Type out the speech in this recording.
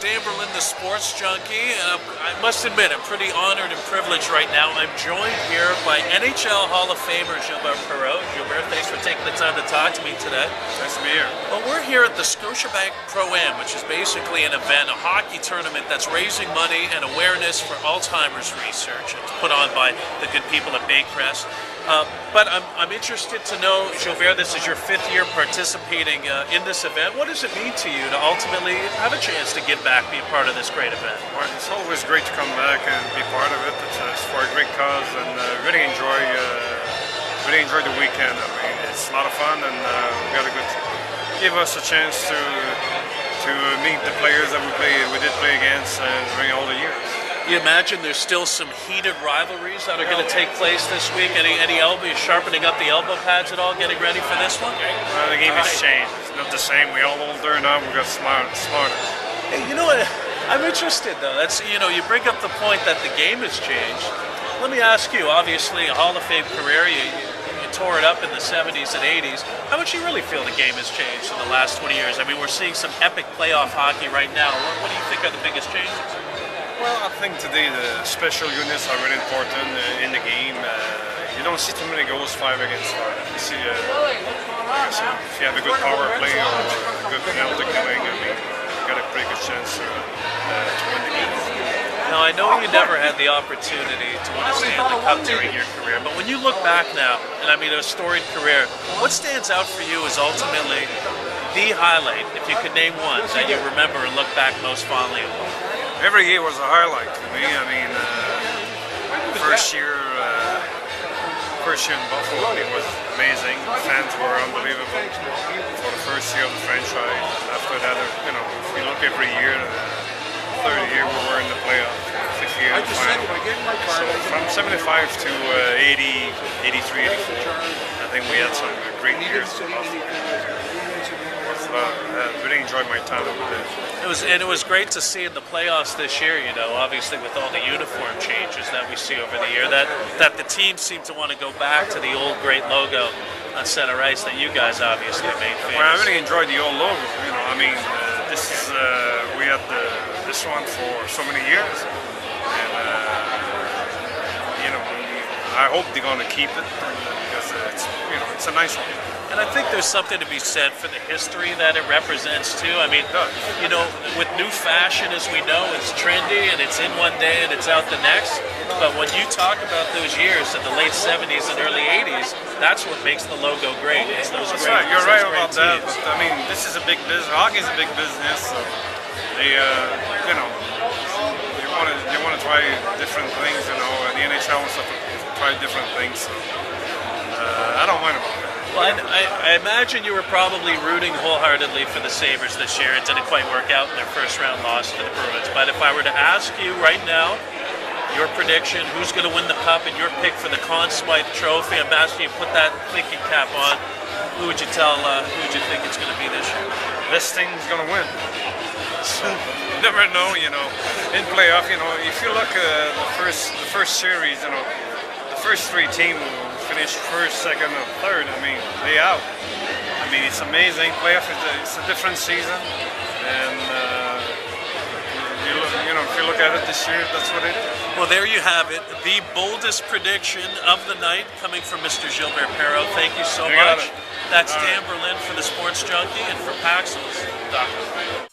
Dan Berlin, the Sports Junkie, and I must admit, I'm pretty honored and privileged right now. I'm joined here by NHL Hall of Famer Gilbert Perreault. Gilbert, thanks for taking the time to talk to me today. Nice to be here. Well, we're here at the Scotiabank Pro-Am, which is basically an event, a hockey tournament that's raising money and awareness for Alzheimer's research. It's put on by the good people at Baycrest. But I'm interested to know, Gilbert, this is your 5th year participating in this event. What does it mean to you to ultimately have a chance to give back, be a part of this great event? Well, it's always great to come back and be part of it. It's for a great cause, and really enjoy the weekend. I mean, it's a lot of fun, and we got a good give us a chance to meet the players that we did play against during all the years. You imagine there's still some heated rivalries that are going to take place this week? Any elbow, sharpening up the elbow pads at all, getting ready for this one? Well, the game has changed. It's not the same. We all older now. We got smarter. Hey, you know what? I'm interested though. That's you bring up the point that the game has changed. Let me ask you. Obviously, a Hall of Fame career. You tore it up in the 70s and 80s. How much do you really feel the game has changed in the last 20 years? I mean, we're seeing some epic playoff hockey right now. What do you think are the biggest changes? Well, I think today the special units are really important in the game. You don't see too many goals 5 against 5. You see, if you have a good power play or a good penalty killing, I mean, you got a pretty good chance to win the game. Now, I know you never had the opportunity to win a Stanley Cup during your career, but when you look back now, and I mean a storied career, what stands out for you is ultimately the highlight, if you could name one, that you remember and look back most fondly upon? Every year was a highlight to me. I mean, first year in Buffalo, it was amazing. The fans were unbelievable for the first year of the franchise. After that, if you look every year, the third year we were in the playoffs, 5th year in the final. So from 75 to 80, 83, 84, I think we had some great years in Buffalo. I really enjoyed my time over there. It was great to see in the playoffs this year, obviously with all the uniform changes that we see over the year, that the team seemed to want to go back to the old great logo on center ice that you guys obviously made famous. Well, I really enjoyed the old logo. I mean, this is we had this one for so many years, and I hope they're going to keep it because it's a nice one. And I think there's something to be said for the history that it represents too. I mean, with new fashion, as we know, it's trendy and it's in one day and it's out the next. But when you talk about those years in the late 70s and early 80s, that's what makes the logo great. It's those that's great, right. You're right about teams. that. But I mean, this is a big business. Hockey is a big business. So they, they want to try different things. And the NHL wants to try different things. So I don't mind about it. Well, I imagine you were probably rooting wholeheartedly for the Sabres this year. It didn't quite work out in their first round loss to the Bruins. But if I were to ask you right now, your prediction, who's going to win the Cup and your pick for the Conn Smythe Trophy, I'm asking you to put that thinking cap on. Who would you think it's going to be this year? This thing's going to win. You never know, In playoff, if you look at the first series, the first 3 teams finished first, second, and third. I mean, they out. I mean, it's amazing. Playoff it's a different season, and if you look at it this year, that's what it is. Well, there you have it. The boldest prediction of the night coming from Mr. Gilbert Perreault. Thank you so much. That's Dan Berlin for the Sports Junkie and for Paxos.com.